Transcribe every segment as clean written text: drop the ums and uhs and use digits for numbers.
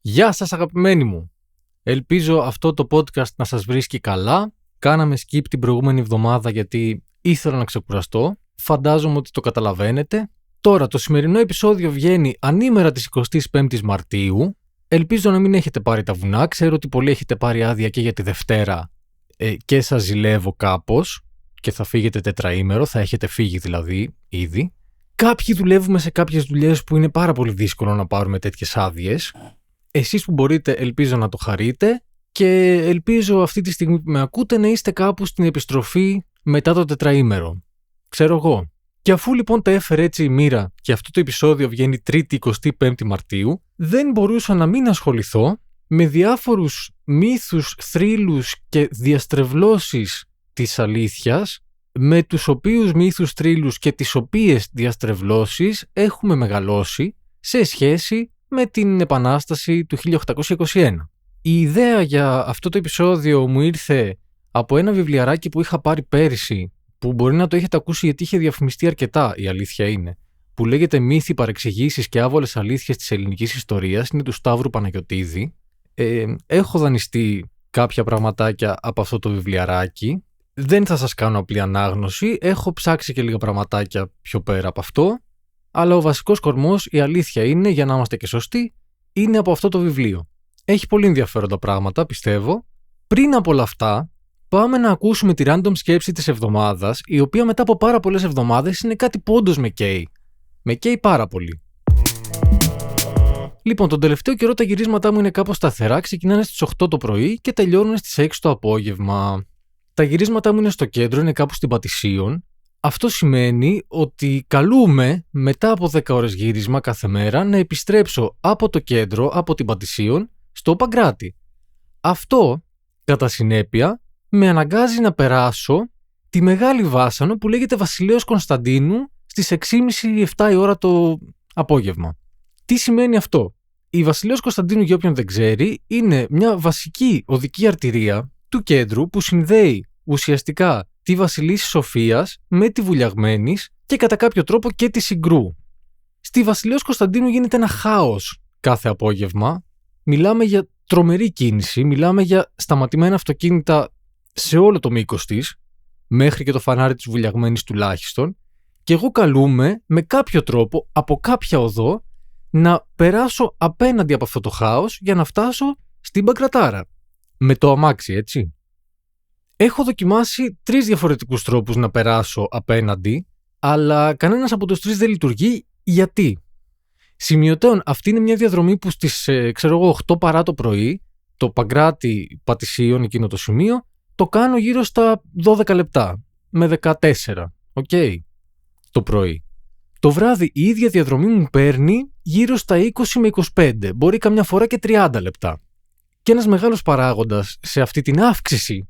Γεια σας αγαπημένοι μου. Ελπίζω αυτό το podcast να σας βρίσκει καλά. Κάναμε skip την προηγούμενη εβδομάδα γιατί ήθελα να ξεκουραστώ. Φαντάζομαι ότι το καταλαβαίνετε. Τώρα το σημερινό επεισόδιο βγαίνει ανήμερα της 25ης Μαρτίου. Ελπίζω να μην έχετε πάρει τα βουνά. Ξέρω ότι πολλοί έχετε πάρει άδεια και για τη Δευτέρα και σας ζηλεύω κάπως και θα φύγετε τετραήμερο, θα έχετε φύγει δηλαδή ήδη. Κάποιοι δουλεύουμε σε κάποιες δουλειές που είναι πάρα πολύ δύσκολο να πάρουμε τέτοιες άδειες. Εσείς που μπορείτε, ελπίζω να το χαρείτε και ελπίζω αυτή τη στιγμή που με ακούτε να είστε κάπου στην επιστροφή μετά το τετραήμερο. Ξέρω εγώ. Και αφού λοιπόν τα έφερε έτσι η μοίρα και αυτό το επεισόδιο βγαίνει 3η 25η Μαρτίου, δεν μπορούσα να μην ασχοληθώ με διάφορους μύθους, θρύλους και διαστρεβλώσεις της αλήθειας, με τους οποίους μύθους, θρύλους και τις οποίες διαστρεβλώσεις έχουμε μεγαλώσει σε σχέση με την Επανάσταση του 1821. Η ιδέα για αυτό το επεισόδιο μου ήρθε από ένα βιβλιαράκι που είχα πάρει πέρυσι, που μπορεί να το έχετε ακούσει γιατί είχε διαφημιστεί αρκετά, η αλήθεια είναι, που λέγεται «Μύθοι, παρεξηγήσεις και άβολες αλήθειες της ελληνικής ιστορίας», είναι του Σταύρου Παναγιωτίδη. Έχω δανειστεί κάποια πραγματάκια από αυτό το βιβλιαράκι. Δεν θα σας κάνω απλή ανάγνωση, έχω ψάξει και λίγα πραγματάκια πιο πέρα από αυτό. Αλλά ο βασικός κορμός, η αλήθεια είναι, για να είμαστε και σωστοί, είναι από αυτό το βιβλίο. Έχει πολύ ενδιαφέροντα πράγματα, πιστεύω. Πριν από όλα αυτά, πάμε να ακούσουμε τη random σκέψη της εβδομάδας, η οποία μετά από πάρα πολλές εβδομάδες είναι κάτι που όντως με καίει. Με καίει πάρα πολύ. Λοιπόν, τον τελευταίο καιρό τα γυρίσματά μου είναι κάπως σταθερά, ξεκινάνε στις 8 το πρωί και τελειώνουν στις 6 το απόγευμα. Τα γυρίσματά μου είναι στο κέντρο, είναι κάπου στην Πατησίων. Αυτό σημαίνει ότι καλούμε μετά από 10 ώρες γύρισμα κάθε μέρα να επιστρέψω από το κέντρο, από την Πατησίων, στο Παγκράτη. Αυτό, κατά συνέπεια, με αναγκάζει να περάσω τη μεγάλη βάσανο που λέγεται Βασιλέως Κωνσταντίνου στις 6.30-7 η ώρα το απόγευμα. Τι σημαίνει αυτό? Η Βασιλέως Κωνσταντίνου, για όποιον δεν ξέρει, είναι μια βασική οδική αρτηρία του κέντρου που συνδέει ουσιαστικά τη Βασιλίσσης Σοφίας με τη Βουλιαγμένης και κατά κάποιο τρόπο και τη Συγκρού. Στη Βασιλέως Κωνσταντίνου γίνεται ένα χάος κάθε απόγευμα. Μιλάμε για τρομερή κίνηση, μιλάμε για σταματημένα αυτοκίνητα σε όλο το μήκος της, μέχρι και το φανάρι της Βουλιαγμένης τουλάχιστον, και εγώ καλούμαι με κάποιο τρόπο, από κάποια οδό, να περάσω απέναντι από αυτό το χάος για να φτάσω στην Παγκρατάρα. Με το αμάξι, έτσι. Έχω δοκιμάσει 3 διαφορετικούς τρόπους να περάσω απέναντι, αλλά κανένας από τους 3 δεν λειτουργεί. Γιατί? Σημειωτέων, αυτή είναι μια διαδρομή που στις 8 παρά το πρωί, το Παγκράτη Πατησίων, εκείνο το σημείο, το κάνω γύρω στα 12 λεπτά, με 14, το πρωί. Το βράδυ η ίδια διαδρομή μου παίρνει γύρω στα 20 με 25, μπορεί καμιά φορά και 30 λεπτά. Και ένας μεγάλος παράγοντας σε αυτή την αύξηση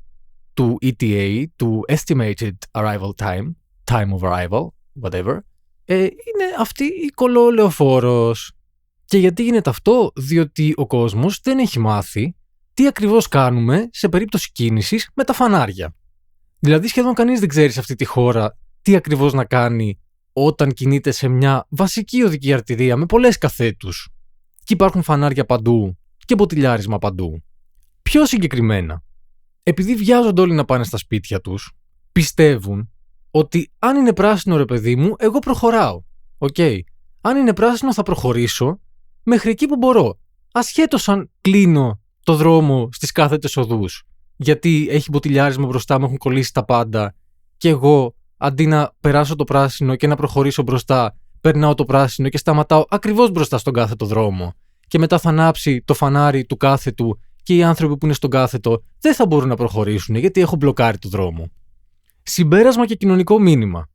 του ETA, του Estimated Arrival Time, Time of Arrival, whatever, είναι αυτή η κολόλεοφόρος. Και γιατί γίνεται αυτό? Διότι ο κόσμος δεν έχει μάθει τι ακριβώς κάνουμε σε περίπτωση κίνησης με τα φανάρια. Δηλαδή σχεδόν κανείς δεν ξέρει σε αυτή τη χώρα τι ακριβώς να κάνει όταν κινείται σε μια βασική οδική αρτηρία με πολλές καθέτους και υπάρχουν φανάρια παντού και μποτιλιάρισμα παντού. Πιο συγκεκριμένα, επειδή βιάζονται όλοι να πάνε στα σπίτια τους, πιστεύουν ότι αν είναι πράσινο, ρε παιδί μου, εγώ προχωράω. Αν είναι πράσινο θα προχωρήσω μέχρι εκεί που μπορώ. Ασχέτως αν κλείνω το δρόμο στις κάθετες οδούς. Γιατί έχει μποτιλιάρισμα μπροστά μου, έχουν κολλήσει τα πάντα και εγώ αντί να περάσω το πράσινο και να προχωρήσω μπροστά, περνάω το πράσινο και σταματάω ακριβώς μπροστά στον κάθετο δρόμο. Και μετά θα ανάψει το φανάρι του κάθετου και οι άνθρωποι που είναι στον κάθετο δεν θα μπορούν να προχωρήσουν γιατί έχω μπλοκάρει το δρόμο. Συμπέρασμα και κοινωνικό μήνυμα.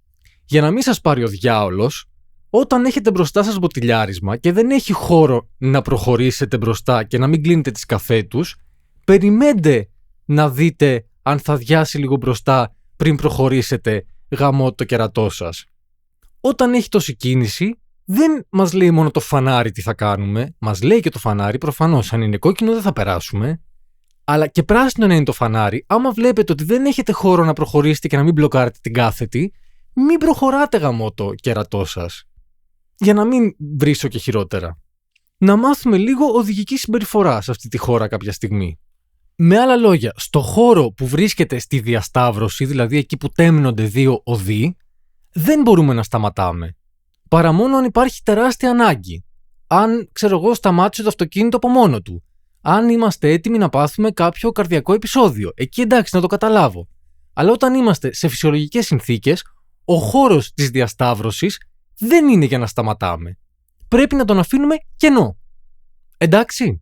Για να μην σας πάρει ο διάολος, όταν έχετε μπροστά σας μποτιλιάρισμα και δεν έχει χώρο να προχωρήσετε μπροστά και να μην κλείνετε τις καθέτους, περιμένετε να δείτε αν θα διάσει λίγο μπροστά πριν προχωρήσετε, γαμώ το κερατό σας. Όταν έχει τόση κίνηση, δεν μας λέει μόνο το φανάρι τι θα κάνουμε, μας λέει και το φανάρι, προφανώς αν είναι κόκκινο δεν θα περάσουμε, αλλά και πράσινο να είναι το φανάρι, άμα βλέπετε ότι δεν έχετε χώρο να προχωρήσετε και να μην μπλοκάρετε την κάθετη, μην προχωράτε, γαμώ το κερατό σας. Για να μην βρίσω και χειρότερα. να μάθουμε λίγο οδηγική συμπεριφορά σε αυτή τη χώρα κάποια στιγμή. Με άλλα λόγια, στο χώρο που βρίσκεται στη διασταύρωση, δηλαδή εκεί που τέμνονται δύο οδοί, δεν μπορούμε να σταματάμε. Παρά μόνο αν υπάρχει τεράστια ανάγκη. Αν, σταμάτησε το αυτοκίνητο από μόνο του. Αν είμαστε έτοιμοι να πάθουμε κάποιο καρδιακό επεισόδιο. Εκεί εντάξει, να το καταλάβω. Αλλά όταν είμαστε σε φυσιολογικές συνθήκες, ο χώρος της διασταύρωσης δεν είναι για να σταματάμε. Πρέπει να τον αφήνουμε κενό. Εντάξει.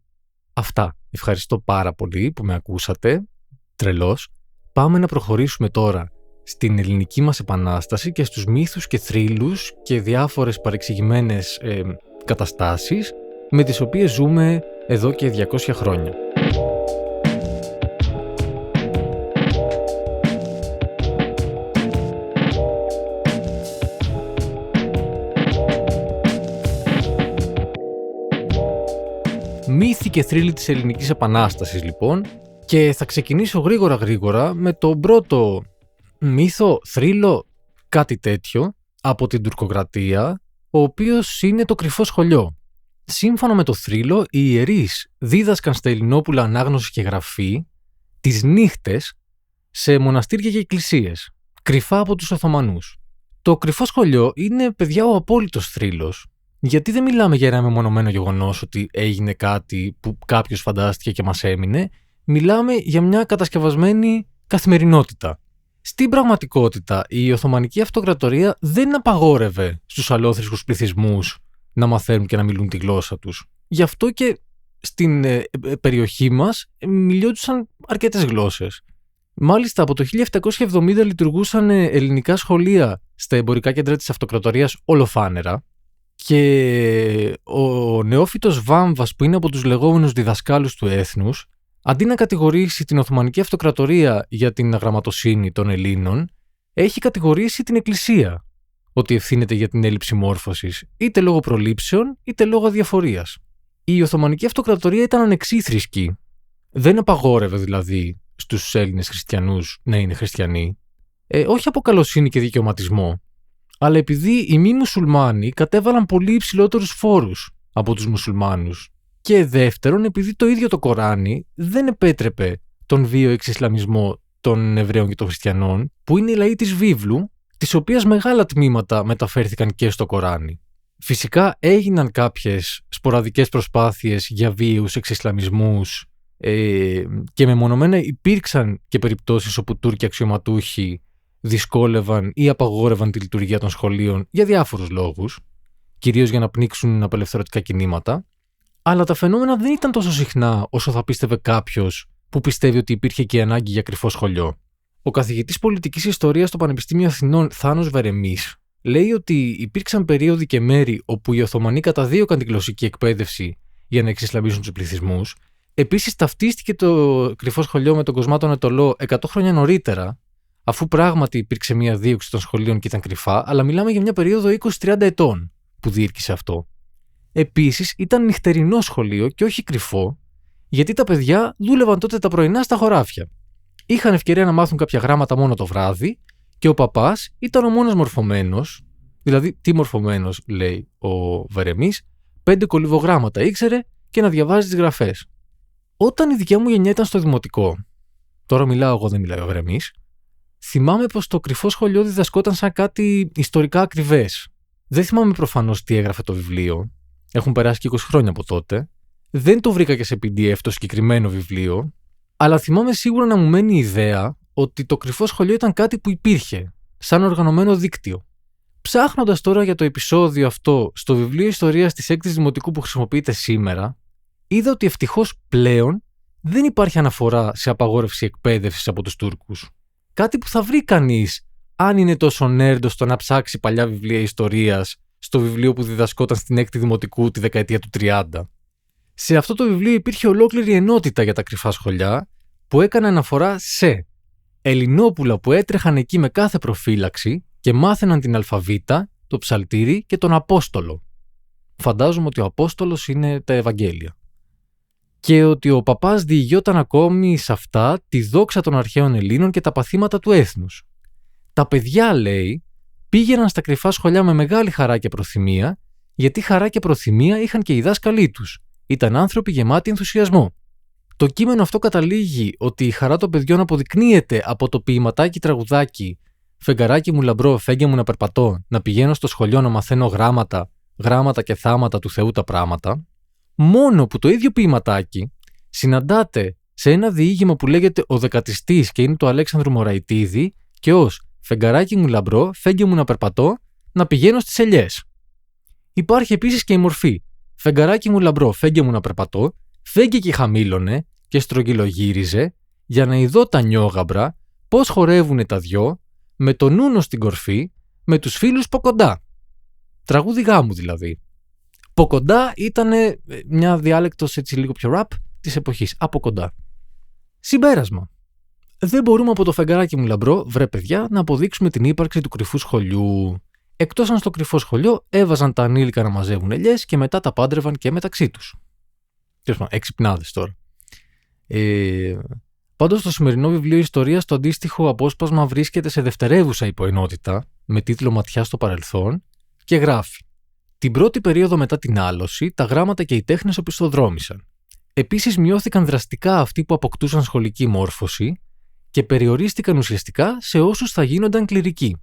Αυτά. Ευχαριστώ πάρα πολύ που με ακούσατε. Τρελός. Πάμε να προχωρήσουμε τώρα στην ελληνική μας επανάσταση και στους μύθους και θρύλους και διάφορες παρεξηγημένες καταστάσεις με τις οποίες ζούμε εδώ και 200 χρόνια. Μύθοι και θρύλοι της ελληνικής επανάστασης λοιπόν, και θα ξεκινήσω γρήγορα με τον πρώτο μύθο, θρύλο, κάτι τέτοιο από την τουρκοκρατία, ο οποίος είναι το κρυφό σχολείο. Σύμφωνα με το θρύλο, οι ιερείς δίδασκαν στα Ελληνόπουλα ανάγνωση και γραφή τις νύχτες σε μοναστήρια και εκκλησίες, κρυφά από τους Οθωμανούς. Το κρυφό σχολείο είναι, παιδιά, ο απόλυτος θρύλος. Γιατί δεν μιλάμε για ένα μεμονωμένο γεγονός ότι έγινε κάτι που κάποιος φαντάστηκε και μας έμεινε, μιλάμε για μια κατασκευασμένη καθημερινότητα. Στην πραγματικότητα, η Οθωμανική Αυτοκρατορία δεν απαγόρευε στους αλλόθρησκους πληθυσμούς να μαθαίνουν και να μιλούν τη γλώσσα τους. Γι' αυτό και στην περιοχή μας μιλιόντουσαν αρκετές γλώσσες. Μάλιστα, από το 1770 λειτουργούσαν ελληνικά σχολεία στα εμπορικά κέντρα της Αυτοκρατορίας ολοφάνερα. Και ο νεόφυτος Βάμβας, που είναι από τους λεγόμενους διδασκάλους του έθνους, αντί να κατηγορήσει την Οθωμανική Αυτοκρατορία για την αγραμματοσύνη των Ελλήνων, έχει κατηγορήσει την Εκκλησία ότι ευθύνεται για την έλλειψη μόρφωσης, είτε λόγω προλήψεων είτε λόγω αδιαφορίας. Η Οθωμανική Αυτοκρατορία ήταν ανεξίθρησκη. Δεν απαγόρευε δηλαδή στους Έλληνες χριστιανούς να είναι χριστιανοί, όχι από καλοσύνη και δικαιωματισμό, αλλά επειδή οι μη μουσουλμάνοι κατέβαλαν πολύ υψηλότερους φόρους από τους μουσουλμάνους. Και δεύτερον, επειδή το ίδιο το Κοράνι δεν επέτρεπε τον βίαιο εξισλαμισμό των Εβραίων και των Χριστιανών, που είναι οι λαοί της βίβλου, της οποίας μεγάλα τμήματα μεταφέρθηκαν και στο Κοράνι. Φυσικά έγιναν κάποιες σποραδικές προσπάθειες για βίαιους εξισλαμισμούς και μεμονωμένα υπήρξαν και περιπτώσεις όπου Τούρκοι αξιωματούχοι δυσκόλευαν ή απαγόρευαν τη λειτουργία των σχολείων για διάφορους λόγους, κυρίως για να πνίξουν απελευθερωτικά κινήματα, αλλά τα φαινόμενα δεν ήταν τόσο συχνά όσο θα πίστευε κάποιος που πιστεύει ότι υπήρχε και ανάγκη για κρυφό σχολείο. Ο καθηγητής πολιτικής ιστορίας στο Πανεπιστήμιο Αθηνών, Θάνος Βερεμής, λέει ότι υπήρξαν περίοδοι και μέρη όπου οι Οθωμανοί καταδίωκαν την γλωσσική εκπαίδευση για να εξισλαμίσουν τους πληθυσμούς. Επίσης, ταυτίστηκε το κρυφό σχολείο με τον Κοσμάτο Ανατολό 100 χρόνια νωρίτερα, αφού πράγματι υπήρξε μια δίωξη των σχολείων και ήταν κρυφά, αλλά μιλάμε για μια περίοδο 20-30 ετών που διήρκησε αυτό. Επίσης, ήταν νυχτερινό σχολείο και όχι κρυφό, γιατί τα παιδιά δούλευαν τότε τα πρωινά στα χωράφια. Είχαν ευκαιρία να μάθουν κάποια γράμματα μόνο το βράδυ και ο παπάς ήταν ο μόνος μορφωμένος, δηλαδή τι μορφωμένος, λέει ο Βερεμής, 5 κολυβογράμματα ήξερε και να διαβάζει τις γραφές. Όταν η δικιά μου γενιά ήταν στο δημοτικό, τώρα μιλάω εγώ, δεν μιλάει ο Βερεμής, θυμάμαι πως το κρυφό σχολείο διδασκόταν σαν κάτι ιστορικά ακριβές. Δεν θυμάμαι προφανώς τι έγραφε το βιβλίο. Έχουν περάσει και 20 χρόνια από τότε. Δεν το βρήκα και σε PDF το συγκεκριμένο βιβλίο, αλλά θυμάμαι σίγουρα να μου μένει η ιδέα ότι το κρυφό σχολείο ήταν κάτι που υπήρχε, σαν οργανωμένο δίκτυο. Ψάχνοντας τώρα για το επεισόδιο αυτό στο βιβλίο ιστορίας της 6ης Δημοτικού που χρησιμοποιείται σήμερα, είδα ότι ευτυχώς πλέον δεν υπάρχει αναφορά σε απαγόρευση εκπαίδευσης από τους Τούρκους. Κάτι που θα βρει κανείς αν είναι τόσο νέρντο στο να ψάξει παλιά βιβλία ιστορίας στο βιβλίο που διδασκόταν στην 6η Δημοτικού τη δεκαετία του 30. Σε αυτό το βιβλίο υπήρχε ολόκληρη ενότητα για τα κρυφά σχολιά που έκανε αναφορά σε Ελληνόπουλα που έτρεχαν εκεί με κάθε προφύλαξη και μάθαιναν την αλφαβήτα, το ψαλτήρι και τον Απόστολο. Φαντάζομαι ότι ο Απόστολος είναι τα Ευαγγέλια. Και ότι ο παπάς διηγιόταν ακόμη σε αυτά τη δόξα των αρχαίων Ελλήνων και τα παθήματα του έθνους. Τα παιδιά, λέει, πήγαιναν στα κρυφά σχολιά με μεγάλη χαρά και προθυμία γιατί χαρά και προθυμία είχαν και οι δάσκαλοι τους. Ήταν άνθρωποι γεμάτοι ενθουσιασμό. Το κείμενο αυτό καταλήγει ότι η χαρά των παιδιών αποδεικνύεται από το ποιηματάκι τραγουδάκι «Φεγγαράκι μου λαμπρό, φέγγε μου να περπατώ, να πηγαίνω στο σχολείο να μαθαίνω γράμματα και θάματα του Θεού τα πράματα», μόνο που το ίδιο ποιηματάκι συναντάται σε ένα διήγημα που λέγεται «Ο Δεκατιστής» και είναι του Αλέξανδρου Μωραϊτίδη και ως «Φεγγαράκι μου λαμπρό, φέγγε μου να περπατώ, να πηγαίνω στις ελιές». Υπάρχει επίσης και η μορφή «Φεγγαράκι μου λαμπρό, φέγγε μου να περπατώ, φέγγε και χαμήλωνε και στρογγυλογύριζε για να ειδώ τα νιόγαμπρα πώς χορεύουνε τα δυο με τον ούνο στην κορφή με τους φίλους ποκοντά». Τραγούδι γάμου δηλαδή. Ποκοντά ήταν μια διάλεκτος έτσι λίγο πιο ραπ της εποχής. Από κοντά. Συμπέρασμα. Δεν μπορούμε από το «Φεγγαράκι μου λαμπρό, βρε παιδιά, να αποδείξουμε την ύπαρξη του κρυφού σχολιού. Εκτός αν στο κρυφό σχολείο έβαζαν τα ανήλικα να μαζεύουν ελιές και μετά τα πάντρευαν και μεταξύ τους. Εξυπνάδες τώρα. Πάντως στο σημερινό βιβλίο ιστορίας το αντίστοιχο απόσπασμα βρίσκεται σε δευτερεύουσα υποενότητα με τίτλο «Ματιά στο παρελθόν» και γράφει «Την πρώτη περίοδο μετά την άλωση, τα γράμματα και οι τέχνες οπισθοδρόμησαν. Επίσης μειώθηκαν δραστικά αυτοί που αποκτούσαν σχολική μόρφωση και περιορίστηκαν ουσιαστικά σε όσους θα γίνονταν κληρικοί.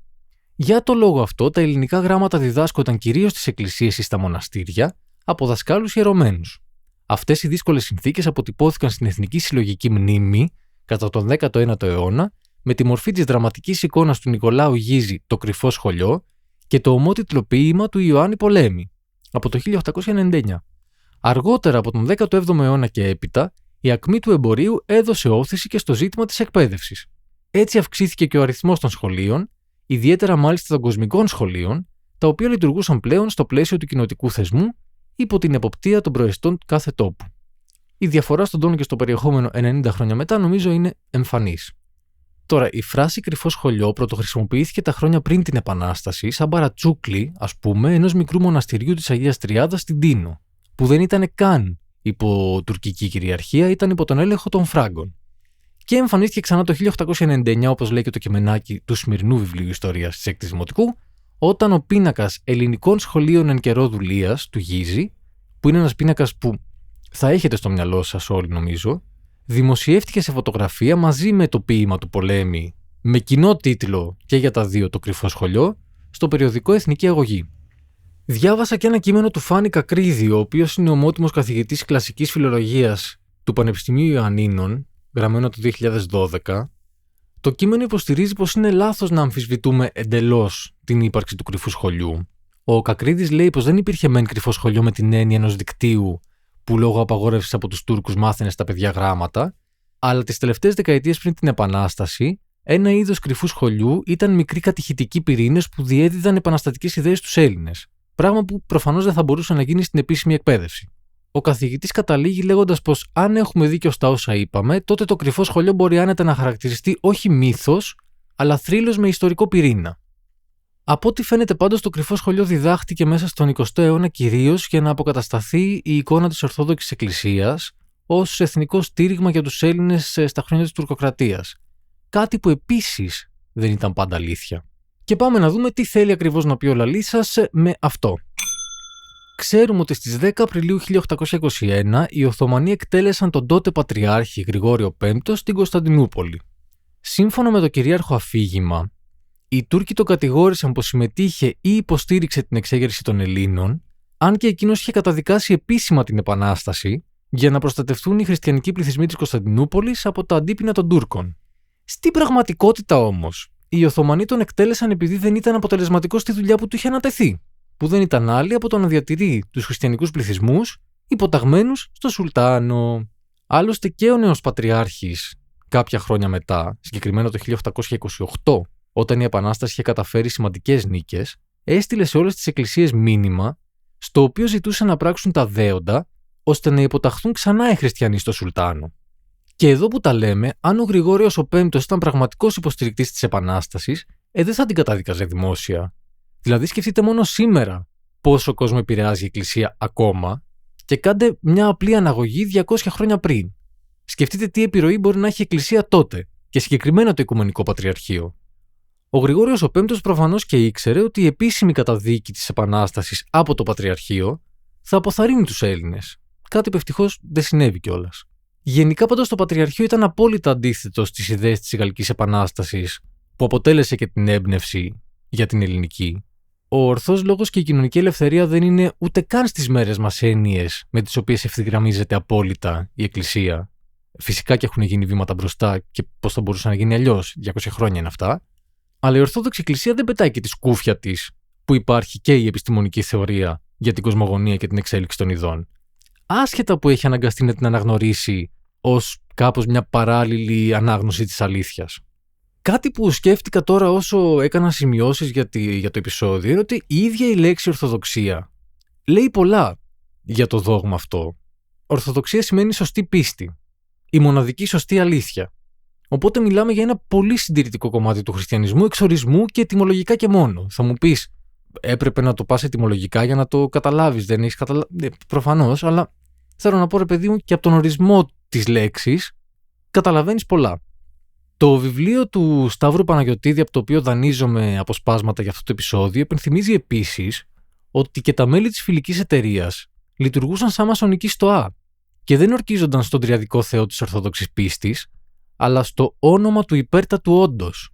Για το λόγο αυτό, τα ελληνικά γράμματα διδάσκονταν κυρίως στις εκκλησίες ή στα μοναστήρια από δασκάλους ιερωμένους. Αυτές οι δύσκολες συνθήκες αποτυπώθηκαν στην εθνική συλλογική μνήμη κατά τον 19ο αιώνα με τη μορφή της δραματικής εικόνας του Νικολάου Γίζη «Το κρυφό σχολείο» και το ομότιτλο ποίημα του Ιωάννη Πολέμη από το 1899. Αργότερα από τον 17ο αιώνα και έπειτα, η ακμή του εμπορίου έδωσε όθηση και στο ζήτημα της εκπαίδευσης. Έτσι αυξήθηκε και ο αριθμός των σχολείων, ιδιαίτερα μάλιστα των κοσμικών σχολείων, τα οποία λειτουργούσαν πλέον στο πλαίσιο του κοινοτικού θεσμού υπό την εποπτεία των προεστών του κάθε τόπου. Η διαφορά στον τόνο και στο περιεχόμενο 90 χρόνια μετά νομίζω είναι εμφανής. Τώρα, η φράση κρυφό σχολείο πρωτοχρησιμοποιήθηκε τα χρόνια πριν την Επανάσταση, σαν παρατσούκλι, ας πούμε, ενός μικρού μοναστηριού της Αγίας Τριάδας στην Τίνο, που δεν ήταν καν υπό τουρκική κυριαρχία, ήταν υπό τον έλεγχο των Φράγκων. Και εμφανίστηκε ξανά το 1899, όπως λέει και το κειμενάκι του σημερινού βιβλίου ιστορίας της 6ης Δημοτικού, όταν ο πίνακας ελληνικών σχολείων εν καιρό δουλείας του Γίζη, που είναι ένας πίνακας που θα έχετε στο μυαλό σας όλοι νομίζω, δημοσιεύτηκε σε φωτογραφία μαζί με το ποίημα του Πολέμη, με κοινό τίτλο και για τα δύο «Το κρυφό σχολείο», στο περιοδικό Εθνική Αγωγή. Διάβασα και ένα κείμενο του Φάνη Κακρίδη, ο οποίος είναι ομότιμος καθηγητής κλασικής φιλολογίας του Πανεπιστημίου Ιωαννίνων, γραμμένο το 2012. Το κείμενο υποστηρίζει πως είναι λάθος να αμφισβητούμε εντελώς την ύπαρξη του κρυφού σχολείου. Ο Κακρίδης λέει πως δεν υπήρχε μεν κρυφό σχολείο με την έννοια ενός δικτύου που λόγω απαγόρευσης από τους Τούρκους μάθαινε στα παιδιά γράμματα, αλλά τις τελευταίες δεκαετίες πριν την Επανάσταση, ένα είδος κρυφού σχολείου ήταν μικροί κατηχητικοί πυρήνες που διέδιδαν επαναστατικές ιδέες στους Έλληνες. Πράγμα που προφανώς δεν θα μπορούσε να γίνει στην επίσημη εκπαίδευση. Ο καθηγητής καταλήγει λέγοντας πως αν έχουμε δίκιο στα όσα είπαμε, τότε το κρυφό σχολείο μπορεί άνετα να χαρακτηριστεί όχι μύθος, αλλά θρύλος με ιστορικό πυρήνα. Από ό,τι φαίνεται πάντως, το κρυφό σχολείο διδάχτηκε μέσα στον 20ο αιώνα κυρίως για να αποκατασταθεί η εικόνα της Ορθόδοξης Εκκλησίας ως εθνικό στήριγμα για τους Έλληνες στα χρόνια της τουρκοκρατίας. Κάτι που επίσης δεν ήταν πάντα αλήθεια. Και πάμε να δούμε τι θέλει ακριβώς να πει ο λαλής σας με αυτό. Ξέρουμε ότι στις 10 Απριλίου 1821 οι Οθωμανοί εκτέλεσαν τον τότε Πατριάρχη Γρηγόριο V στην Κωνσταντινούπολη. Σύμφωνα με το κυρίαρχο αφήγημα, οι Τούρκοι το κατηγόρησαν πως συμμετείχε ή υποστήριξε την εξέγερση των Ελλήνων, αν και εκείνος είχε καταδικάσει επίσημα την Επανάσταση για να προστατευτούν οι χριστιανικοί πληθυσμοί της Κωνσταντινούπολης από τα αντίπεινα των Τούρκων. Στην πραγματικότητα όμως, οι Οθωμανοί τον εκτέλεσαν επειδή δεν ήταν αποτελεσματικός στη δουλειά που του είχε ανατεθεί, που δεν ήταν άλλη από το να διατηρεί τους χριστιανικούς πληθυσμούς υποταγμένους στο Σουλτάνο. Άλλωστε και ο νέος Πατριάρχης, κάποια χρόνια μετά, συγκεκριμένα το 1828, όταν η Επανάσταση είχε καταφέρει σημαντικές νίκες, έστειλε σε όλες τις εκκλησίες μήνυμα, στο οποίο ζητούσε να πράξουν τα δέοντα, ώστε να υποταχθούν ξανά οι χριστιανοί στο Σουλτάνο. Και εδώ που τα λέμε, αν ο Γρηγόριος ο Πέμπτος ήταν πραγματικός υποστηρικτής της Επανάστασης, δεν θα την καταδίκαζε δημόσια. Δηλαδή, σκεφτείτε μόνο σήμερα πόσο κόσμο επηρεάζει η Εκκλησία ακόμα και κάντε μια απλή αναγωγή 200 χρόνια πριν. Σκεφτείτε τι επιρροή μπορεί να έχει η Εκκλησία τότε και συγκεκριμένα το Οικουμενικό Πατριαρχείο. Ο Γρηγόριος ο Πέμπτος προφανώς και ήξερε ότι η επίσημη καταδίκη της Επανάστασης από το Πατριαρχείο θα αποθαρρύνει τους Έλληνες. Κάτι που ευτυχώς δεν συνέβη κιόλας. Γενικά πάντως το Πατριαρχείο ήταν απόλυτα αντίθετο στις ιδέες της Γαλλικής Επανάστασης, που αποτέλεσε και την έμπνευση για την ελληνική. Ο ορθός λόγος και η κοινωνική ελευθερία δεν είναι ούτε καν στις μέρες μας έννοιες με τις οποίες ευθυγραμμίζεται απόλυτα η Εκκλησία. Φυσικά και έχουν γίνει βήματα μπροστά και πώς θα μπορούσε να γίνει αλλιώς, 200 χρόνια είναι αυτά. Αλλά η Ορθόδοξη Εκκλησία δεν πετάει και τη σκούφια της, που υπάρχει και η επιστημονική θεωρία για την κοσμογονία και την εξέλιξη των ειδών. Άσχετα που έχει αναγκαστεί να την αναγνωρίσει ως κάπως μια παράλληλη ανάγνωση της αλήθειας. Κάτι που σκέφτηκα τώρα όσο έκανα σημειώσεις για το επεισόδιο είναι ότι η ίδια η λέξη Ορθοδοξία λέει πολλά για το δόγμα αυτό. Ορθοδοξία σημαίνει σωστή πίστη, η μοναδική σωστή αλήθεια. Οπότε μιλάμε για ένα πολύ συντηρητικό κομμάτι του χριστιανισμού, εξορισμού και ετυμολογικά και μόνο. Θα μου πεις, έπρεπε να το πας ετυμολογικά για να το καταλάβεις, δεν έχεις καταλάβει. Προφανώς, αλλά θέλω να πω, ρε παιδί μου, και από τον ορισμό της λέξης καταλαβαίνεις πολλά. Το βιβλίο του Σταύρου Παναγιωτίδη, από το οποίο δανείζομαι αποσπάσματα για αυτό το επεισόδιο, υπενθυμίζει επίσης ότι και τα μέλη της φιλικής εταιρείας λειτουργούσαν σαν μασονική στοά και δεν ορκίζονταν στον τριαδικό Θεό της Ορθόδοξης πίστης, αλλά στο όνομα του υπέρτατου όντος.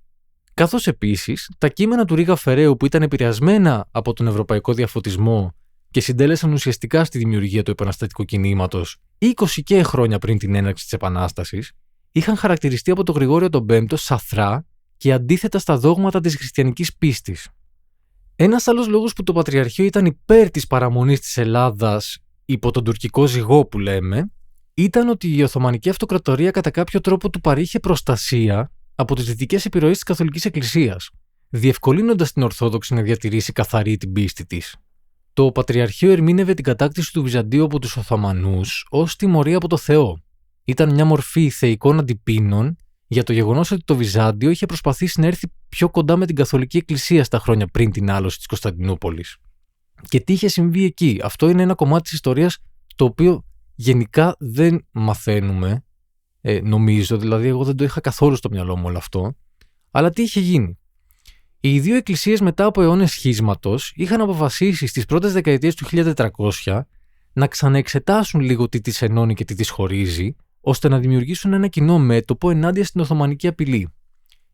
Καθώς επίσης τα κείμενα του Ρίγα Φεραίου, που ήταν επηρεασμένα από τον ευρωπαϊκό διαφωτισμό και συντέλεσαν ουσιαστικά στη δημιουργία του επαναστατικού κινήματος 20 και χρόνια πριν την έναρξη της Επανάστασης, είχαν χαρακτηριστεί από τον Γρηγόριο τον Πέμπτο σαθρά και αντίθετα στα δόγματα της χριστιανικής πίστης. Ένας άλλος λόγος που το Πατριαρχείο ήταν υπέρ της παραμονής της Ελλάδας υπό τον τουρκικό ζυγό που λέμε, ήταν ότι η Οθωμανική Αυτοκρατορία κατά κάποιο τρόπο του παρήχε προστασία από τις δυτικές επιρροές της Καθολικής Εκκλησίας, διευκολύνοντας την Ορθόδοξη να διατηρήσει καθαρή την πίστη της. Το Πατριαρχείο ερμήνευε την κατάκτηση του Βυζαντίου από τους Οθωμανούς ως τιμωρία από το Θεό. Ήταν μια μορφή θεϊκών αντιπίνων για το γεγονός ότι το Βυζάντιο είχε προσπαθήσει να έρθει πιο κοντά με την Καθολική Εκκλησία στα χρόνια πριν την άλωση της Κωνσταντινούπολης. Και τι είχε συμβεί εκεί? Αυτό είναι ένα κομμάτι της ιστορίας το οποίο γενικά δεν μαθαίνουμε, νομίζω, δηλαδή εγώ δεν το είχα καθόλου στο μυαλό μου όλο αυτό. Αλλά τι είχε γίνει? Οι δύο εκκλησίες μετά από αιώνες σχίσματος είχαν αποφασίσει στις πρώτες δεκαετίες του 1400 να ξαναεξετάσουν λίγο τι τις ενώνει και τι τις χωρίζει, ώστε να δημιουργήσουν ένα κοινό μέτωπο ενάντια στην Οθωμανική απειλή.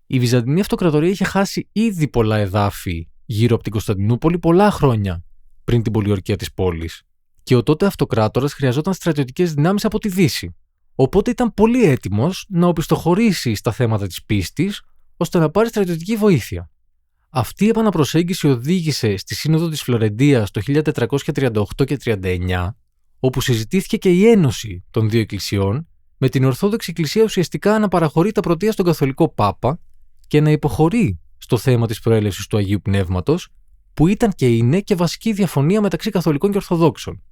Η Βυζαντινή Αυτοκρατορία είχε χάσει ήδη πολλά εδάφη γύρω από την Κωνσταντινούπολη πολλά χρόνια πριν την πολιορκία της πόλης, και ο τότε αυτοκράτορας χρειαζόταν στρατιωτικές δυνάμεις από τη Δύση. Οπότε ήταν πολύ έτοιμος να οπισθοχωρήσει στα θέματα της πίστης, ώστε να πάρει στρατιωτική βοήθεια. Αυτή η επαναπροσέγγιση οδήγησε στη Σύνοδο της Φλωρεντίας το 1438 και 39, όπου συζητήθηκε και η ένωση των δύο εκκλησιών, με την Ορθόδοξη Εκκλησία ουσιαστικά να παραχωρεί τα πρωτεία στον Καθολικό Πάπα και να υποχωρεί στο θέμα της προέλευσης του Αγίου Πνεύματος, που ήταν και είναι και βασική διαφωνία μεταξύ Καθολικών και Ορθοδόξων.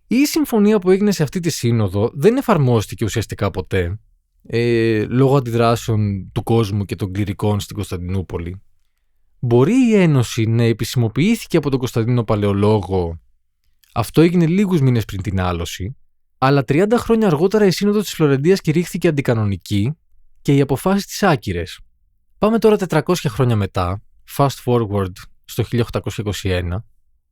Η συμφωνία που έγινε σε αυτή τη σύνοδο δεν εφαρμόστηκε ουσιαστικά ποτέ, λόγω αντιδράσεων του κόσμου και των κληρικών στην Κωνσταντινούπολη. Μπορεί η ένωση να επισημοποιήθηκε από τον Κωνσταντίνο Παλαιολόγο, αυτό έγινε λίγους μήνες πριν την άλωση, αλλά 30 χρόνια αργότερα η Σύνοδος της Φλωρεντίας κηρύχθηκε αντικανονική και οι αποφάσεις της άκυρες. Πάμε τώρα 400 χρόνια μετά, fast forward στο 1821,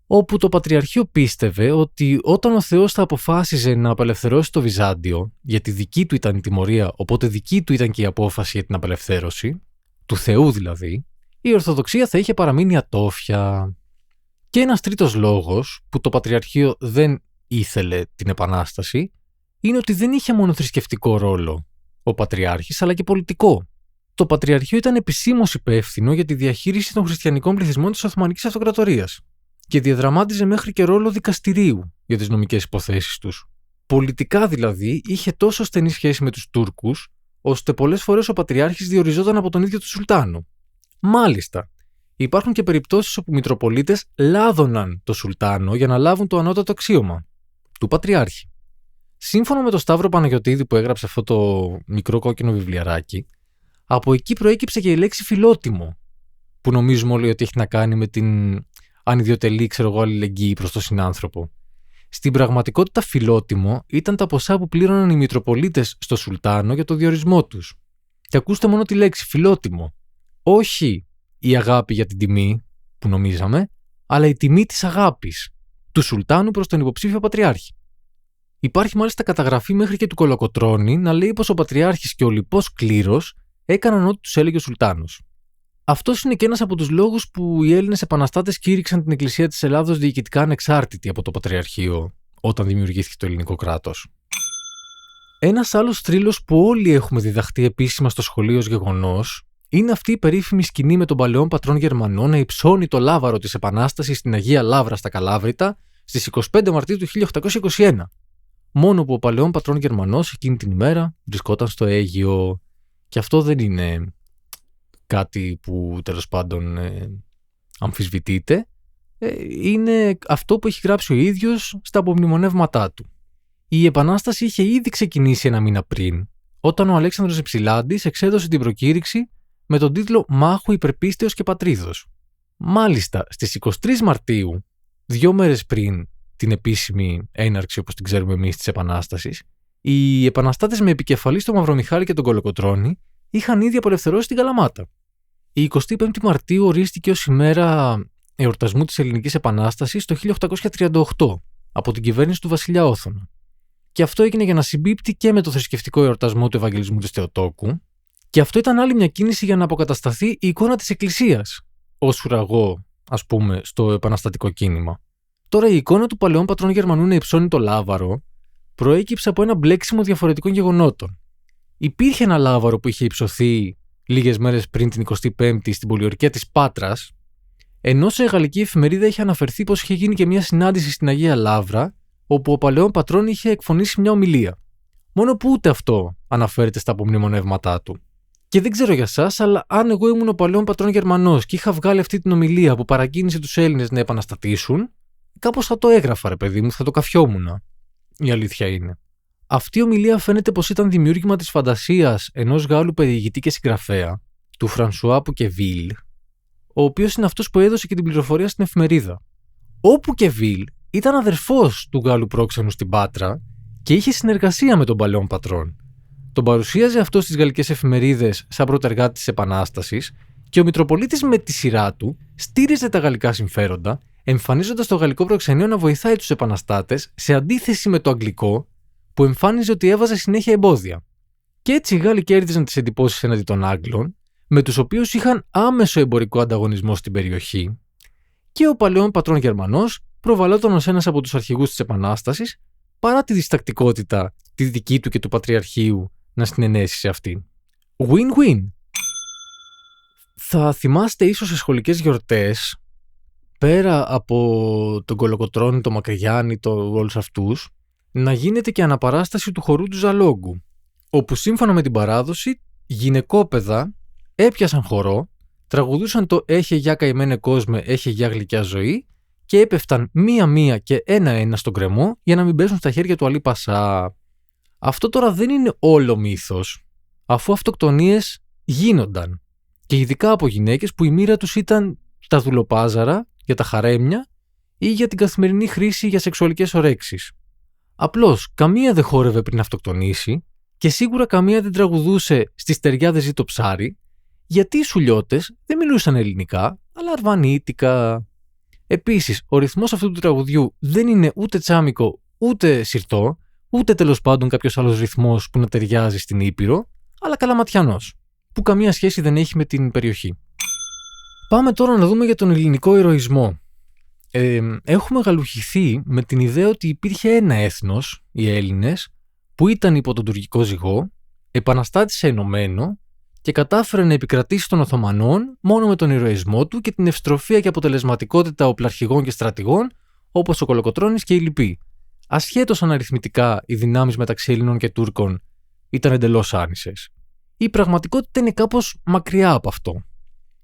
όπου το Πατριαρχείο πίστευε ότι όταν ο Θεός θα αποφάσιζε να απελευθερώσει το Βυζάντιο, γιατί δική του ήταν η τιμωρία, οπότε δική του ήταν και η απόφαση για την απελευθέρωση, του Θεού δηλαδή, η Ορθοδοξία θα είχε παραμείνει ατόφια. Και ένας τρίτος λόγος που το Πατριαρχείο δεν ήθελε την Επανάσταση είναι ότι δεν είχε μόνο θρησκευτικό ρόλο ο Πατριάρχης, αλλά και πολιτικό. Το Πατριαρχείο ήταν επισήμως υπεύθυνο για τη διαχείριση των χριστιανικών πληθυσμών της Οθωμανικής Αυτοκρατορίας και διαδραμάτιζε μέχρι και ρόλο δικαστηρίου για τις νομικές υποθέσεις τους. Πολιτικά δηλαδή είχε τόσο στενή σχέση με τους Τούρκους, ώστε πολλές φορές ο Πατριάρχης διοριζόταν από τον ίδιο τον Σουλτάνο. Μάλιστα, υπάρχουν και περιπτώσεις όπου οι Μητροπολίτες λάδωναν το Σουλτάνο για να λάβουν το ανώτατο αξίωμα του Πατριάρχη. Σύμφωνα με τον Σταύρο Παναγιωτίδη που έγραψε αυτό το μικρό κόκκινο βιβλιαράκι, από εκεί προέκυψε και η λέξη φιλότιμο, που νομίζουμε όλοι ότι έχει να κάνει με την ανιδιοτελή, αλληλεγγύη προς τον συνάνθρωπο. Στην πραγματικότητα, φιλότιμο ήταν τα ποσά που πλήρωναν οι Μητροπολίτες στο Σουλτάνο για το διορισμό τους. Και ακούστε μόνο τη λέξη φιλότιμο. Όχι η αγάπη για την τιμή που νομίζαμε, αλλά η τιμή της αγάπης του Σουλτάνου προς τον υποψήφιο πατριάρχη. Υπάρχει μάλιστα καταγραφή μέχρι και του Κολοκοτρώνη να λέει πως ο πατριάρχης και ο λοιπός κλήρος έκαναν ό,τι τους έλεγε ο Σουλτάνος. Αυτός είναι και ένας από τους λόγους που οι Έλληνες επαναστάτες κήρυξαν την Εκκλησία της Ελλάδος διοικητικά ανεξάρτητη από το Πατριαρχείο όταν δημιουργήθηκε το ελληνικό κράτος. Ένας άλλος θρύλος που όλοι έχουμε διδαχτεί επίσημα στο σχολείο ως γεγονός είναι αυτή η περίφημη σκηνή με τον παλαιόν πατρόν Γερμανό να υψώνει το λάβαρο της Επανάστασης στην Αγία Λαύρα στα Καλάβρητα στις 25 Μαρτίου του 1821. Μόνο που ο παλαιόν πατρόν Γερμανός εκείνη την ημέρα βρισκόταν στο Αίγυο. Και αυτό δεν είναι κάτι που τέλος πάντων αμφισβητείται. Είναι αυτό που έχει γράψει ο ίδιος στα απομνημονεύματά του. Η Επανάσταση είχε ήδη ξεκινήσει ένα μήνα πριν, όταν ο Αλέξανδρος Υψηλάντης εξέδωσε την προκήρυξη με τον τίτλο «Μάχου υπερπίστεως και πατρίδος». Μάλιστα, στις 23 Μαρτίου, 2 μέρες πριν την επίσημη έναρξη, όπως την ξέρουμε εμείς, της Επανάστασης, οι επαναστάτες με επικεφαλή στο Μαυρομιχάλη και τον Κολοκοτρώνη είχαν ήδη απελευθερώσει την Καλαμάτα. Η 25η Μαρτίου ορίστηκε ως ημέρα εορτασμού της Ελληνικής Επανάστασης το 1838 από την κυβέρνηση του βασιλιά Όθωνα. Και αυτό έγινε για να συμπίπτει και με το θρησκευτικό εορτασμό του Ευαγγελισμού της Θεοτόκου, και αυτό ήταν άλλη μια κίνηση για να αποκατασταθεί η εικόνα της Εκκλησίας ως ουραγό, ας πούμε, στο επαναστατικό κίνημα. Τώρα, η εικόνα του παλαιόν πατρόν Γερμανού να υψώνει το λάβαρο προέκυψε από ένα μπλέξιμο διαφορετικών γεγονότων. Υπήρχε ένα λάβαρο που είχε υψωθεί λίγες μέρες πριν την 25η στην πολιορκία της Πάτρας, ενώ σε γαλλική εφημερίδα είχε αναφερθεί πως είχε γίνει και μια συνάντηση στην Αγία Λαύρα, όπου ο παλαιόν πατρόν είχε εκφωνήσει μια ομιλία. Μόνο που ούτε αυτό αναφέρεται στα απομνημονεύματά του. Και δεν ξέρω για εσάς, αλλά αν εγώ ήμουν ο παλαιόν πατρόν Γερμανός και είχα βγάλει αυτή την ομιλία που παρακίνησε τους Έλληνες να επαναστατήσουν, κάπως θα το έγραφα, ρε παιδί μου, θα το καφιόμουνα. Η αλήθεια είναι. Αυτή η ομιλία φαίνεται πως ήταν δημιούργημα της φαντασίας ενός Γάλλου περιηγητή και συγγραφέα, του Φρανσουά Πουκεβίλ, ο οποίος είναι αυτός που έδωσε και την πληροφορία στην εφημερίδα. Ο Πουκεβίλ ήταν αδερφός του Γάλλου πρόξενου στην Πάτρα και είχε συνεργασία με τον παλαιόν πατρόν. Τον παρουσίαζε αυτό στις γαλλικές εφημερίδες σαν πρωτεργάτη της Επανάστασης και ο Μητροπολίτης με τη σειρά του στήριζε τα γαλλικά συμφέροντα, εμφανίζοντας το γαλλικό προξενείο να βοηθάει τους επαναστάτες σε αντίθεση με το αγγλικό, που εμφάνιζε ότι έβαζε συνέχεια εμπόδια. Και έτσι οι Γάλλοι κέρδιζαν τις εντυπώσεις έναντι των Άγγλων, με τους οποίους είχαν άμεσο εμπορικό ανταγωνισμό στην περιοχή, και ο παλαιόν πατρόν Γερμανός προβαλόταν ως ένας από τους αρχηγούς της Επανάστασης, παρά τη διστακτικότητα τη δική του και του Πατριαρχείου να συνενέσει σε αυτήν. Win-win. Θα θυμάστε ίσως σε σχολικές γιορτές, πέρα από τον Κολοκοτρώνη, τον Μακρυγιάννη, όλους αυτούς, να γίνεται και αναπαράσταση του χορού του Ζαλόγκου, όπου σύμφωνα με την παράδοση, γυναικόπαιδα έπιασαν χορό, τραγουδούσαν το «Έχε γιά καημένε κόσμε, έχε γιά γλυκιά ζωή» και έπεφταν μία-μία και ένα-ένα στον κρεμό για να μην πέσουν στα χέρια του Αλή Πασά. Αυτό τώρα δεν είναι όλο μύθος, αφού αυτοκτονίες γίνονταν, και ειδικά από γυναίκες που η μοίρα τους ήταν τα δουλοπάζαρα για τα χαρέμια ή για την καθημερινή χρήση για σεξουαλικές ορέξεις. Απλώς, καμία δεν χόρευε πριν αυτοκτονήσει και σίγουρα καμία δεν τραγουδούσε «Στη στεριά δεν ζει το ψάρι», γιατί οι σουλιώτες δεν μιλούσαν ελληνικά, αλλά αρβανίτικα. Επίσης, ο ρυθμός αυτού του τραγουδιού δεν είναι ούτε τσάμικο, ούτε σιρτό, ούτε τέλος πάντων κάποιος άλλος ρυθμός που να ταιριάζει στην Ήπειρο, αλλά καλαματιανός, που καμία σχέση δεν έχει με την περιοχή. Πάμε τώρα να δούμε για τον ελληνικό ηρωισμό. Έχουμε γαλουχηθεί με την ιδέα ότι υπήρχε ένα έθνος, οι Έλληνες, που ήταν υπό τον τουρκικό ζυγό, επαναστάτησε ενωμένο και κατάφερε να επικρατήσει των Οθωμανών μόνο με τον ηρωισμό του και την ευστροφία και αποτελεσματικότητα οπλαρχηγών και στρατηγών όπως ο Κολοκοτρώνης και οι λοιποί. Ασχέτως αν αριθμητικά οι δυνάμεις μεταξύ Ελλήνων και Τούρκων ήταν εντελώς άνισες. Η πραγματικότητα είναι κάπως μακριά από αυτό.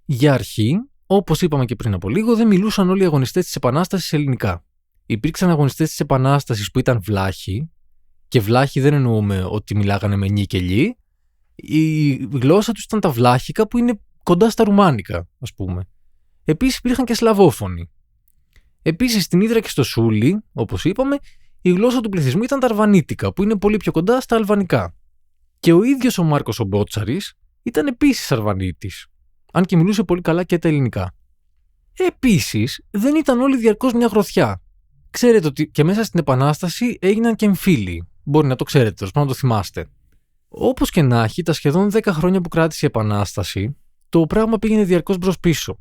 Για αρχή, όπως είπαμε και πριν από λίγο, δεν μιλούσαν όλοι οι αγωνιστές της Επανάστασης ελληνικά. Υπήρξαν αγωνιστές της Επανάστασης που ήταν βλάχοι, και βλάχοι δεν εννοούμε ότι μιλάγανε με νι και λι. Η γλώσσα τους ήταν τα βλάχικα που είναι κοντά στα ρουμάνικα, ας πούμε. Επίσης υπήρχαν και σλαβόφωνοι. Επίσης στην Ύδρα και στο Σούλι, όπως είπαμε, η γλώσσα του πληθυσμού ήταν τα αρβανίτικα, που είναι πολύ πιο κοντά στα αλβανικά. Και ο ίδιος ο Μάρκος ο Μπότσαρης ήταν επίσης Αρβανίτης. αν και μιλούσε πολύ καλά και τα ελληνικά. Επίσης, δεν ήταν όλοι διαρκώς μια γροθιά. Ξέρετε ότι και μέσα στην Επανάσταση έγιναν και εμφύλοι. Μπορεί να το ξέρετε, τέλος πάντων να το θυμάστε. Όπως και να έχει, τα σχεδόν 10 χρόνια που κράτησε η Επανάσταση, το πράγμα πήγαινε διαρκώς μπρος-πίσω.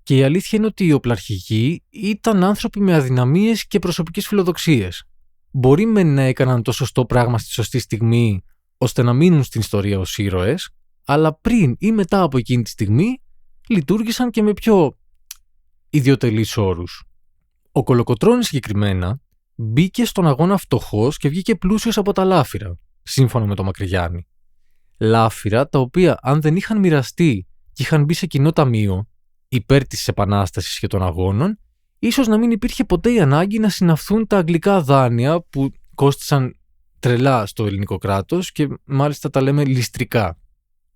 Και η αλήθεια είναι ότι οι οπλαρχηγοί ήταν άνθρωποι με αδυναμίες και προσωπικές φιλοδοξίες. Μπορεί μεν να έκαναν το σωστό πράγμα στη σωστή στιγμή, ώστε να μείνουν στην ιστορία ως ήρωες, αλλά πριν ή μετά από εκείνη τη στιγμή λειτουργήσαν και με πιο ιδιωτελείς όρους. Ο Κολοκοτρώνης συγκεκριμένα μπήκε στον αγώνα φτωχός και βγήκε πλούσιος από τα λάφυρα, σύμφωνα με τον Μακρυγιάννη. Λάφυρα τα οποία, αν δεν είχαν μοιραστεί και είχαν μπει σε κοινό ταμείο υπέρ της Επανάστασης και των αγώνων, ίσως να μην υπήρχε ποτέ η ανάγκη να συναυθούν τα αγγλικά δάνεια που κόστησαν τρελά στο ελληνικό κράτος και μάλιστα τα λέμε ληστρικά.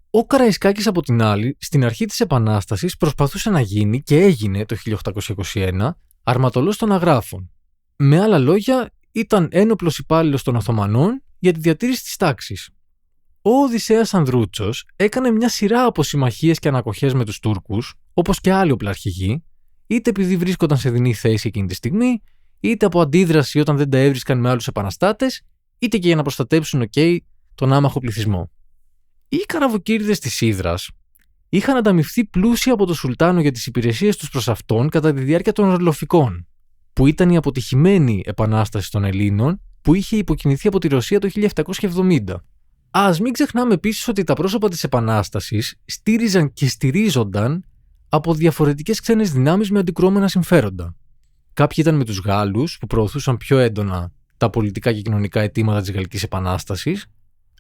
Ο Καραϊσκάκης, από την άλλη, στην αρχή της Επανάστασης προσπαθούσε να γίνει και έγινε το 1821 αρματολός των αγράφων. Με άλλα λόγια, ήταν ένοπλος υπάλληλος των Οθωμανών για τη διατήρηση της τάξης. Ο Οδυσσέας Ανδρούτσος έκανε μια σειρά από συμμαχίες και ανακοχές με τους Τούρκους, όπως και άλλοι οπλαρχηγοί, είτε επειδή βρίσκονταν σε δινή θέση εκείνη τη στιγμή, είτε από αντίδραση όταν δεν τα έβρισκαν με άλλους επαναστάτες, είτε και για να προστατέψουν τον άμαχο πληθυσμό. Οι καραβοκύριδες της Ύδρας είχαν ανταμοιφθεί πλούσια από τον Σουλτάνο για τις υπηρεσίες τους προς αυτόν κατά τη διάρκεια των Ορλοφικών, που ήταν η αποτυχημένη επανάσταση των Ελλήνων που είχε υποκινηθεί από τη Ρωσία το 1770. Ας μην ξεχνάμε επίσης ότι τα πρόσωπα της Επανάστασης στήριζαν και στηρίζονταν από διαφορετικές ξένες δυνάμεις με αντικρουόμενα συμφέροντα. Κάποιοι ήταν με τους Γάλλους που προωθούσαν πιο έντονα τα πολιτικά και κοινωνικά αιτήματα της Γαλλικής Επανάστασης,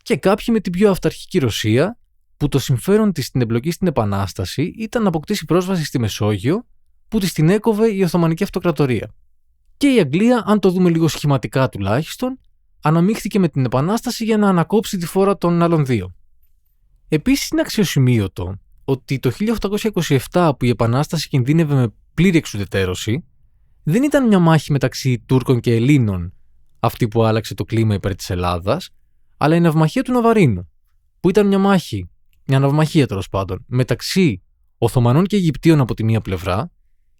και κάποιοι με την πιο αυταρχική Ρωσία, που το συμφέρον της στην εμπλοκή στην Επανάσταση ήταν να αποκτήσει πρόσβαση στη Μεσόγειο, που της την έκοβε η Οθωμανική Αυτοκρατορία. Και η Αγγλία, αν το δούμε λίγο σχηματικά τουλάχιστον, αναμίχθηκε με την Επανάσταση για να ανακόψει τη φόρα των άλλων δύο. Επίσης, είναι αξιοσημείωτο ότι το 1827, που η Επανάσταση κινδύνευε με πλήρη εξουδετερώση, δεν ήταν μια μάχη μεταξύ Τούρκων και Ελλήνων αυτή που άλλαξε το κλίμα υπέρ της Ελλάδας, αλλά η ναυμαχία του Ναβαρίνου, που ήταν μια ναυμαχία τέλος πάντων, μεταξύ Οθωμανών και Αιγυπτίων από τη μία πλευρά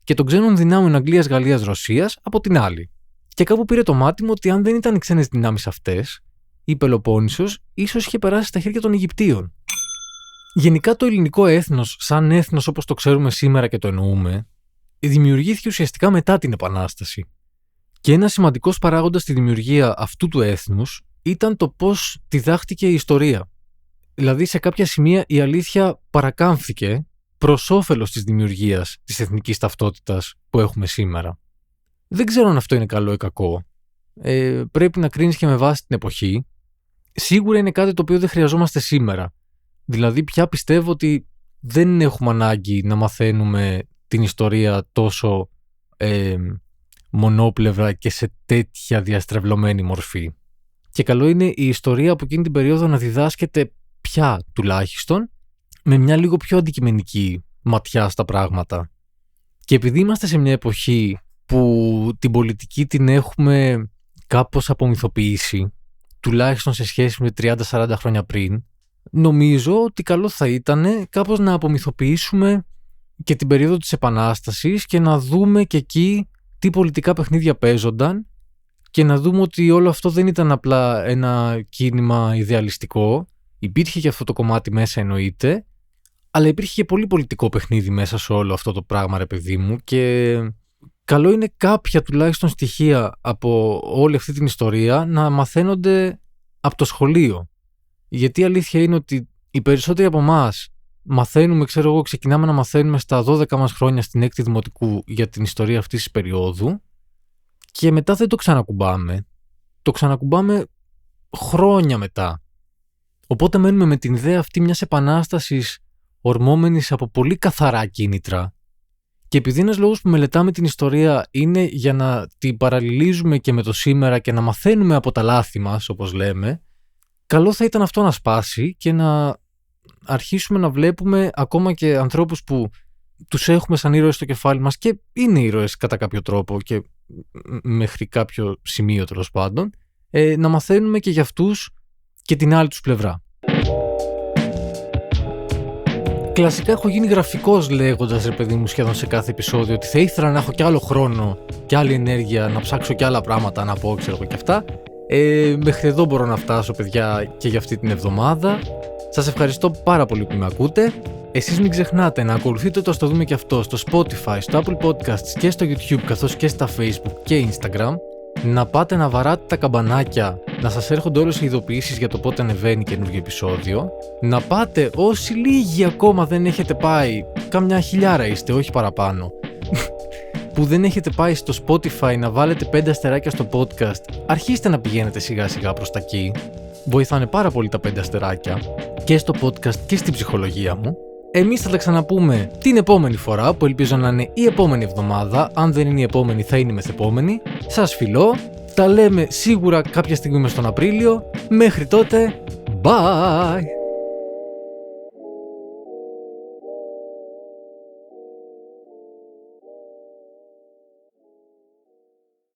και των ξένων δυνάμεων Αγγλίας, Γαλλίας, Ρωσίας από την άλλη. Και κάπου πήρε το μάτι μου ότι αν δεν ήταν οι ξένες δυνάμεις αυτές, η Πελοπόννησος ίσως είχε περάσει στα χέρια των Αιγυπτίων. Γενικά το ελληνικό έθνος, σαν έθνος όπως το ξέρουμε σήμερα και το εννοούμε, δημιουργήθηκε ουσιαστικά μετά την Επανάσταση. Και ένας σημαντικός παράγοντας στη δημιουργία αυτού του έθνους ήταν το πώς διδάχτηκε η ιστορία. Δηλαδή, σε κάποια σημεία η αλήθεια παρακάμφθηκε προς όφελος της δημιουργίας της εθνικής ταυτότητας που έχουμε σήμερα. Δεν ξέρω αν αυτό είναι καλό ή κακό. Πρέπει να κρίνεις και με βάση την εποχή. Σίγουρα είναι κάτι το οποίο δεν χρειαζόμαστε σήμερα. Δηλαδή, πια πιστεύω ότι δεν έχουμε ανάγκη να μαθαίνουμε την ιστορία τόσο μονόπλευρα και σε τέτοια διαστρεβλωμένη μορφή. Και καλό είναι η ιστορία από εκείνη την περίοδο να διδάσκεται πια τουλάχιστον με μια λίγο πιο αντικειμενική ματιά στα πράγματα. Και επειδή είμαστε σε μια εποχή που την πολιτική την έχουμε κάπως απομυθοποιήσει, τουλάχιστον σε σχέση με 30-40 χρόνια πριν, νομίζω ότι καλό θα ήταν κάπως να απομυθοποιήσουμε και την περίοδο της Επανάστασης και να δούμε και εκεί τι πολιτικά παιχνίδια παίζονταν και να δούμε ότι όλο αυτό δεν ήταν απλά ένα κίνημα ιδεαλιστικό. Υπήρχε και αυτό το κομμάτι μέσα, εννοείται, αλλά υπήρχε και πολύ πολιτικό παιχνίδι μέσα σε όλο αυτό το πράγμα, ρε παιδί μου, και καλό είναι κάποια τουλάχιστον στοιχεία από όλη αυτή την ιστορία να μαθαίνονται από το σχολείο. Γιατί η αλήθεια είναι ότι οι περισσότεροι από εμάς ξεκινάμε να μαθαίνουμε στα 12 μας χρόνια στην 6η Δημοτικού για την ιστορία αυτής της περίοδου και μετά δεν το ξανακουμπάμε. Το ξανακουμπάμε χρόνια μετά. Οπότε μένουμε με την ιδέα αυτή μιας επανάστασης ορμόμενης από πολύ καθαρά κίνητρα. Και επειδή ένας λόγος που μελετάμε την ιστορία είναι για να την παραλληλίζουμε και με το σήμερα και να μαθαίνουμε από τα λάθη μας, όπως λέμε, καλό θα ήταν αυτό να σπάσει και να αρχίσουμε να βλέπουμε ακόμα και ανθρώπους που τους έχουμε σαν ήρωες στο κεφάλι μας και είναι ήρωες κατά κάποιο τρόπο και μέχρι κάποιο σημείο τέλος πάντων, να μαθαίνουμε και για αυτούς και την άλλη τους πλευρά. Κλασικά έχω γίνει γραφικός λέγοντας, ρε παιδί μου, σχεδόν σε κάθε επεισόδιο ότι θα ήθελα να έχω κι άλλο χρόνο και άλλη ενέργεια να ψάξω κι άλλα πράγματα να πω, ξέρω εγώ κι αυτά. Μέχρι εδώ μπορώ να φτάσω, παιδιά, και για αυτή την εβδομάδα. Σας ευχαριστώ πάρα πολύ που με ακούτε. Εσείς μην ξεχνάτε να ακολουθείτε το «Στο δούμε και αυτό» στο Spotify, στο Apple Podcasts και στο YouTube, καθώς και στα Facebook και Instagram. Να πάτε να βαράτε τα καμπανάκια, να σας έρχονται όλες οι ειδοποιήσεις για το πότε ανεβαίνει καινούργιο επεισόδιο. Να πάτε, όσοι λίγοι ακόμα δεν έχετε πάει, κάμια 1000 είστε, όχι παραπάνω, που δεν έχετε πάει στο Spotify να βάλετε 5 αστεράκια στο podcast, αρχίστε να πηγαίνετε σιγά σιγά προς τα εκεί. Βοηθάνε πάρα πολύ τα 5 αστεράκια και στο podcast και στην ψυχολογία μου. Εμείς θα τα ξαναπούμε την επόμενη φορά, που ελπίζω να είναι η επόμενη εβδομάδα. Αν δεν είναι η επόμενη, θα είναι η μεθεπόμενη. Σας φιλώ. Τα λέμε σίγουρα κάποια στιγμή μες τον Απρίλιο. Μέχρι τότε, bye!